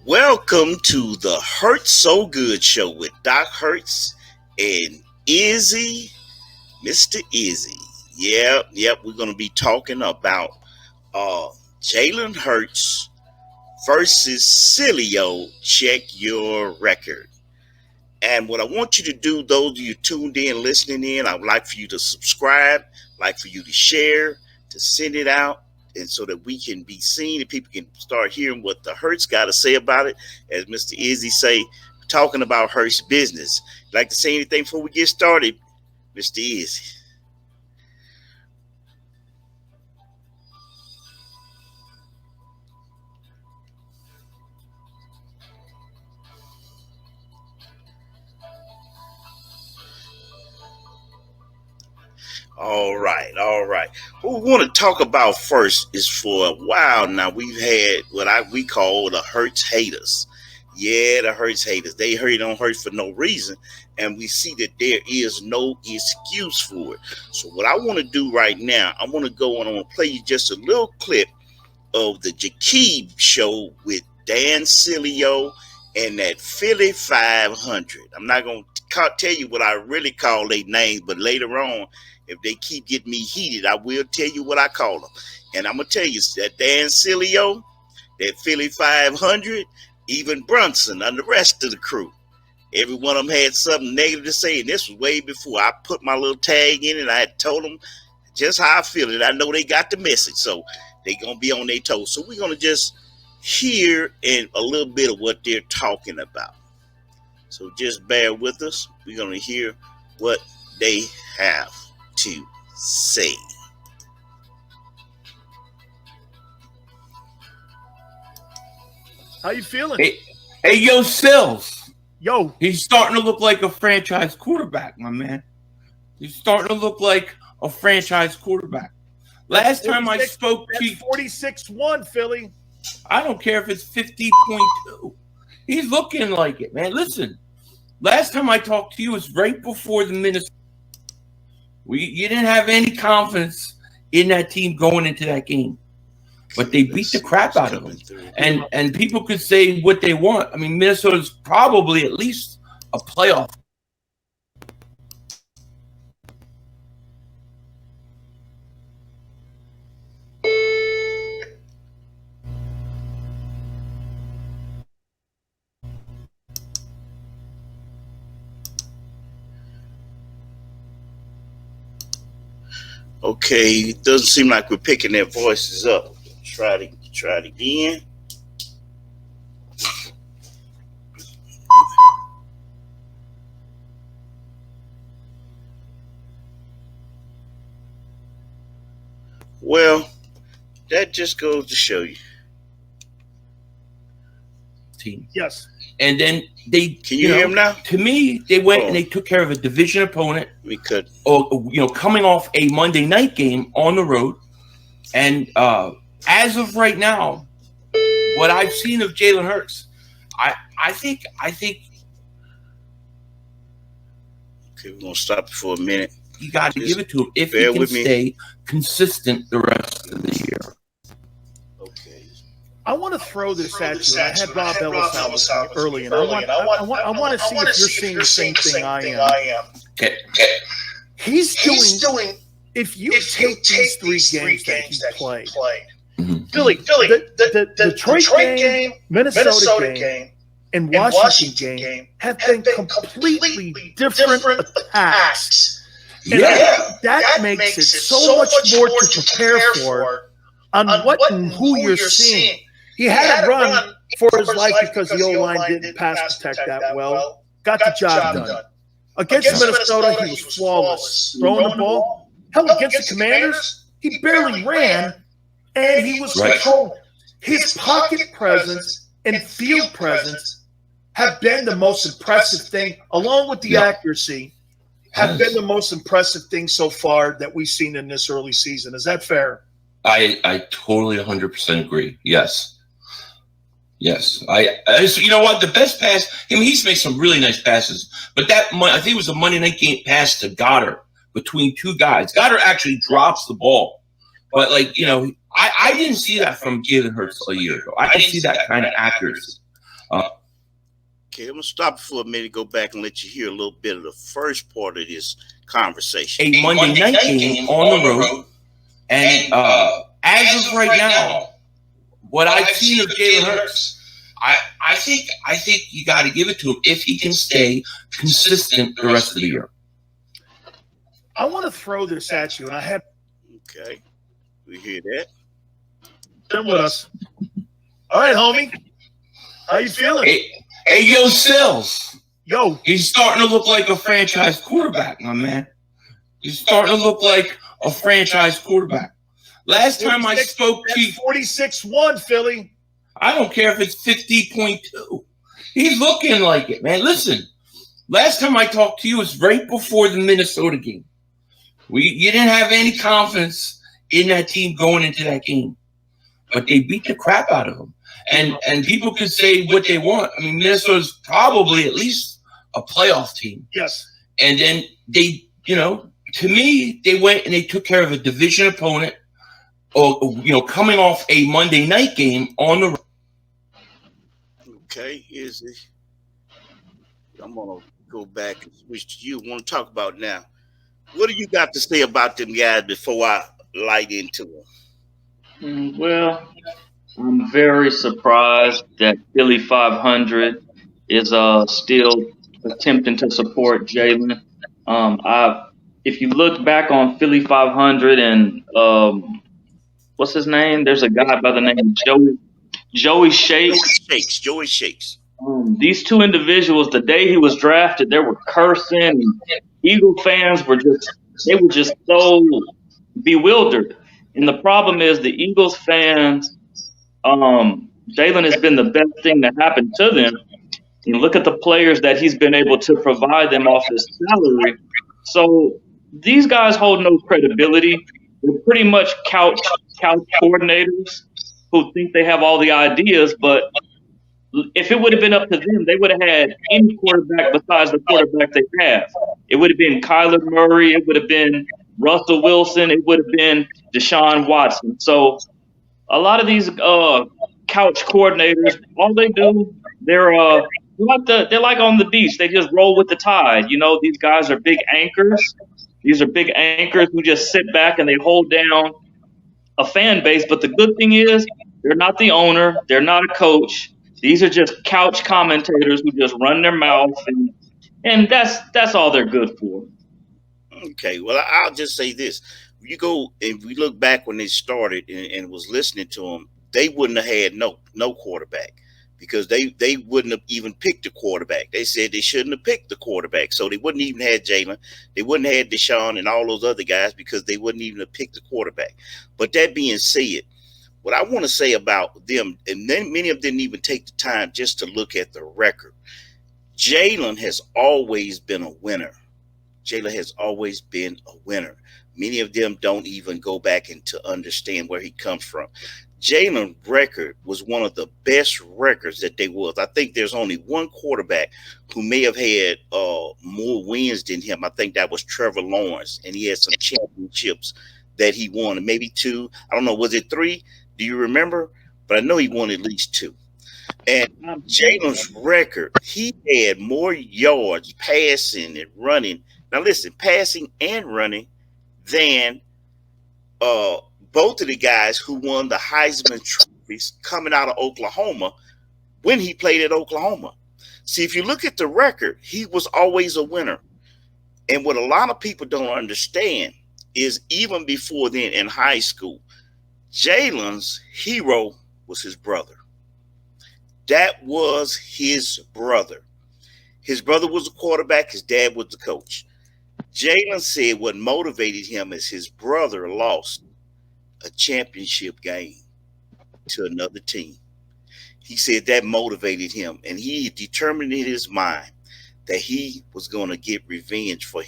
Welcome to the Hurt So Good show with Doc Hurts and Izzy, Mr. Izzy. Yep, we're going to be talking about Jalen Hurts versus Sileo. Check your record. And what I want you to do, those of you tuned in, listening in, I would like for you to subscribe, like for you to share, to send it out, and so that we can be seen and people can start hearing what the Hurts got to say about it. As Mr. Izzy say, talking about Hurts business. Like to say anything before we get started, Mr. Izzy? All right. What we want to talk about first is for a while now we've had what we call the Hurts haters. Yeah, the Hurts haters. They hate on Hurts for no reason, and we see that there is no excuse for it. So what I want to do right now, I want to go and I'm going to play you just a little clip of the Jakeem show with Dan Sileo and that Philly 500. I'm not going to tell you what I really call their names, but later on, if they keep getting me heated, I will tell you what I call them. And I'm going to tell you that Dan Sileo, that Philly 500, even Brunson and the rest of the crew, every one of them had something negative to say. And this was way before I put my little tag in it. I had told them just how I feel it. I know they got the message, so they're going to be on their toes. So we're going to just hear a little bit of what they're talking about. So just bear with us. We're going to hear what they have to say. How you feeling? Hey, yo, Sills. Yo. He's starting to look like a franchise quarterback, my man. He's starting to look like a franchise quarterback. Last time I spoke to you, 46-1, Philly. I don't care if it's 50.2. He's looking like it, man. Listen, last time I talked to you was right before the Minnesota. You didn't have any confidence in that team going into that game, but they beat the crap out of them. And people could say what they want. I mean, Minnesota's probably at least a playoff. Okay, it doesn't seem like we're picking their voices up. Try it again. Well, that just goes to show you. Team. Yes. And then they can you hear him now? To me, they went and they took care of a division opponent. We could, coming off a Monday night game on the road, and as of right now, what I've seen of Jalen Hurts, I think. Okay, we're gonna stop for a minute. You got to give it to him if he can stay consistent the rest of the year. I want to throw this at you. I had Rob Ellis out early, and I want to see if you're seeing the same thing I am. Okay. He's doing. If you take these three games that he played, Philly, the Detroit game, Minnesota game, and Washington game have been completely different attacks. And that makes it so much more to prepare for on what and who you're seeing. He had to run for his life because the O-line didn't pass protect that well. Got the job done. Against Minnesota, he was flawless. Throwing the ball. Hell, against the Commanders, he barely ran, and he was controlling. His pocket presence and field presence have been the most impressive thing, along with the accuracy, have been the most impressive thing so far that we've seen in this early season. Is that fair? I totally 100% agree. Yes. So you know what? The best pass, he's made some really nice passes, but I think it was a Monday night game pass to Goddard between two guys. Goddard actually drops the ball, but I didn't see that from Jalen Hurts a year ago. I didn't see that kind of accuracy. Okay, I'm gonna stop for a minute, go back and let you hear a little bit of the first part of this conversation. A Monday night game on the road, and as of right now, what I've seen of Jalen Hurts, I think you got to give it to him if he can stay consistent the rest of the year. I want to throw this at you, and I have Okay, we hear that. been with us. All right, homie. How you feeling? Hey, yo, Sills. Yo, He's starting to look like a franchise quarterback, my man. He's starting to look like a franchise quarterback. Last time I spoke to you, 46-1, Philly. I don't care if it's 50.2. He's looking like it, man. Listen, last time I talked to you was right before the Minnesota game. You didn't have any confidence in that team going into that game, but they beat the crap out of them. And people can say what they want. I mean, Minnesota's probably at least a playoff team. Yes. And then they, to me, they went and they took care of a division opponent, or coming off a Monday night game on the road. Okay, I'm gonna go back and switch to you. Want to talk about now? What do you got to say about them guys before I light into them? Well, I'm very surprised that Philly 500 is still attempting to support Jalen. If you look back on Philly 500 and what's his name? There's a guy by the name of Joey Shakes. Joey Shakes. These two individuals, the day he was drafted, they were cursing. And Eagle fans were just so bewildered. And the problem is the Eagles fans, Jalen has been the best thing that happened to them. You look at the players that he's been able to provide them off his salary. So these guys hold no credibility. They're pretty much couch coordinators who think they have all the ideas, but if it would have been up to them, they would have had any quarterback besides the quarterback they have. It would have been Kyler Murray. It would have been Russell Wilson. It would have been Deshaun Watson. So a lot of these couch coordinators, all they do, they're like on the beach. They just roll with the tide. These guys are big anchors. These are big anchors who just sit back and they hold down a fan base. But the good thing is they're not the owner. They're not a coach. These are just couch commentators who just run their mouth, and that's all they're good for. Okay, well, I'll just say this. You go, if we look back when they started and was listening to them, they wouldn't have had no quarterback because they wouldn't have even picked a quarterback. They said they shouldn't have picked the quarterback, so they wouldn't even have Jalen. They wouldn't have had Deshaun and all those other guys because they wouldn't even have picked the quarterback. But that being said, what I want to say about them, and then many of them didn't even take the time just to look at the record. Jalen has always been a winner. Jalen has always been a winner. Many of them don't even go back and to understand where he comes from. Jalen's record was one of the best records that they was. I think there's only one quarterback who may have had more wins than him. I think that was Trevor Lawrence, and he had some championships that he won, and maybe two. I don't know, was it three? Do you remember? But I know he won at least two. And Jalen's record, he had more yards passing and running. Now listen, passing and running than both of the guys who won the Heisman trophies coming out of Oklahoma when he played at Oklahoma. See, if you look at the record, he was always a winner. And what a lot of people don't understand is even before then in high school, Jalen's hero was his brother. That was his brother. His brother was a quarterback. His dad was the coach. Jalen said what motivated him is his brother lost a championship game to another team. He said that motivated him, and he determined in his mind that he was going to get revenge for